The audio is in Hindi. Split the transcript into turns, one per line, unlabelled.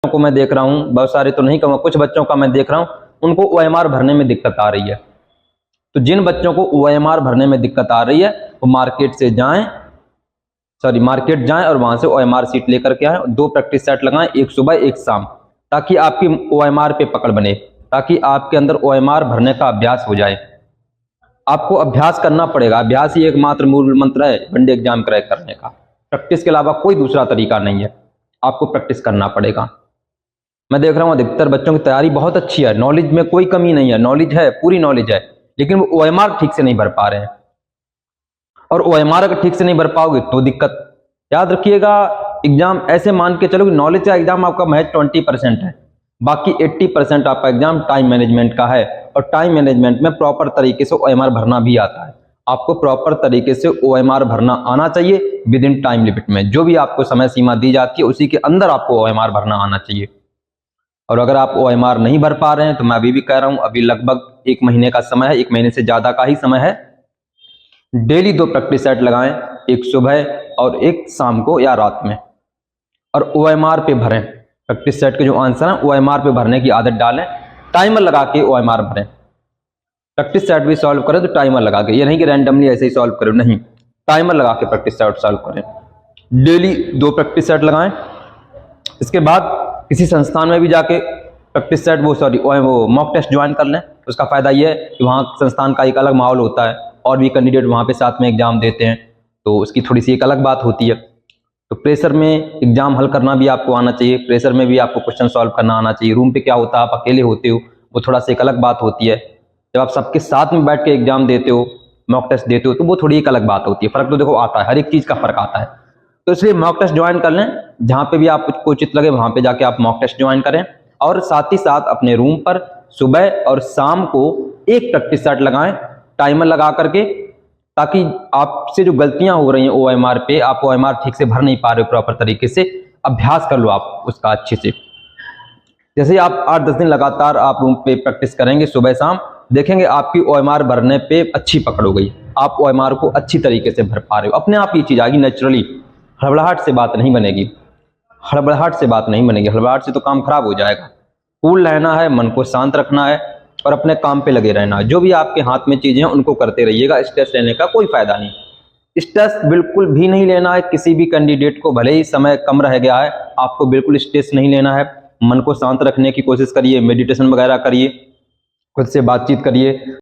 को मैं देख रहा हूँ, बहुत सारे तो नहीं कहूँगा, कुछ बच्चों का मैं देख रहा हूँ उनको OMR भरने में दिक्कत आ रही है। तो जिन बच्चों को OMR भरने में दिक्कत आ रही है वो मार्केट जाएं और वहां से OMR सीट लेकर के आएं। 2 प्रैक्टिस सेट लगाएं, एक सुबह एक शाम, ताकि आपकी OMR पे पकड़ बने, ताकि आपके अंदर OMR भरने का अभ्यास हो जाए। आपको अभ्यास करना पड़ेगा, अभ्यास ही एकमात्र मूल मंत्र है वनडे एग्जाम क्रैक करने का। प्रैक्टिस के अलावा कोई दूसरा तरीका नहीं है, आपको प्रैक्टिस करना पड़ेगा। मैं देख रहा हूँ अधिकतर बच्चों की तैयारी बहुत अच्छी है, नॉलेज में कोई कमी नहीं है, नॉलेज है, पूरी नॉलेज है, लेकिन वो OMR ठीक से नहीं भर पा रहे हैं। और OMR अगर ठीक से नहीं भर पाओगे तो दिक्कत। याद रखिएगा, एग्जाम ऐसे मान के चलो कि नॉलेज का एग्जाम आपका महज 20% है, बाकी 80% आपका एग्जाम टाइम मैनेजमेंट का है। और टाइम मैनेजमेंट में प्रॉपर तरीके से OMR भरना भी आता है। आपको प्रॉपर तरीके से OMR भरना आना चाहिए विद इन टाइम लिमिट में। जो भी आपको समय सीमा दी जाती है उसी के अंदर आपको OMR भरना आना चाहिए। और अगर आप OMR नहीं भर पा रहे हैं तो मैं अभी भी कह रहा हूं, अभी लगभग 1 महीने का समय है, 1 महीने से ज्यादा का ही समय है। डेली 2 प्रैक्टिस सेट लगाएं, एक सुबह और एक शाम को या रात में, और OMR पे भरें। प्रैक्टिस सेट के जो आंसर है OMR पे भरने की आदत डालें, टाइमर लगा के OMR भरें। प्रैक्टिस सेट भी सॉल्व करें तो टाइमर लगा के, ये नहीं कि रैंडमली ऐसे ही सॉल्व करें, नहीं, टाइमर लगा के प्रैक्टिस सेट सॉल्व करें। डेली 2 प्रैक्टिस सेट लगाएं। इसके बाद किसी संस्थान में भी जाके प्रैक्टिस सेट वो मॉक टेस्ट ज्वाइन कर लें। उसका फायदा ये है कि वहाँ संस्थान का एक अलग माहौल होता है और भी कैंडिडेट वहाँ पे साथ में एग्जाम देते हैं, तो उसकी थोड़ी सी एक अलग बात होती है। तो प्रेशर में एग्जाम हल करना भी आपको आना चाहिए, प्रेशर में भी आपको क्वेश्चन सॉल्व करना आना चाहिए। रूम पे क्या होता है, आप अकेले होते हो, वो थोड़ा सा एक अलग बात होती है। जब आप सबके साथ में बैठ के एग्जाम देते हो, मॉक टेस्ट देते हो, तो वो थोड़ी एक अलग बात होती है। फर्क तो देखो आता है, हर एक चीज का फर्क आता है। तो इसलिए मॉक टेस्ट ज्वाइन कर लें, जहां पे भी आपको उचित लगे वहां पे जाके आप मॉक टेस्ट ज्वाइन करें। और साथ ही साथ अपने रूम पर सुबह और शाम को एक प्रैक्टिस सेट लगाएं, टाइमर लगा करके, ताकि आपसे जो गलतियां हो रही हैं OMR पे, आप OMR ठीक से भर नहीं पा रहे हो प्रॉपर तरीके से, अभ्यास कर लो आप उसका अच्छे से। जैसे आप 8-10 दिन लगातार आप रूम पे प्रैक्टिस करेंगे सुबह शाम, देखेंगे आपकी OMR भरने पे अच्छी पकड़ हो गई, आप OMR को अच्छी तरीके से भर पा रहे हो। अपने आप ये चीज आएगी नेचुरली, हड़बड़ाहट से बात नहीं बनेगी, हड़बड़ाहट से बात नहीं बनेगी, हड़बड़ाहट से तो काम खराब हो जाएगा। कूल रहना है, मन को शांत रखना है और अपने काम पे लगे रहना है। जो भी आपके हाथ में चीजें हैं उनको करते रहिएगा, स्ट्रेस लेने का कोई फायदा नहीं। स्ट्रेस बिल्कुल भी नहीं लेना है किसी भी कैंडिडेट को, भले ही समय कम रह गया है, आपको बिल्कुल स्ट्रेस नहीं लेना है। मन को शांत रखने की कोशिश करिए, मेडिटेशन वगैरह करिए, खुद से बातचीत करिए।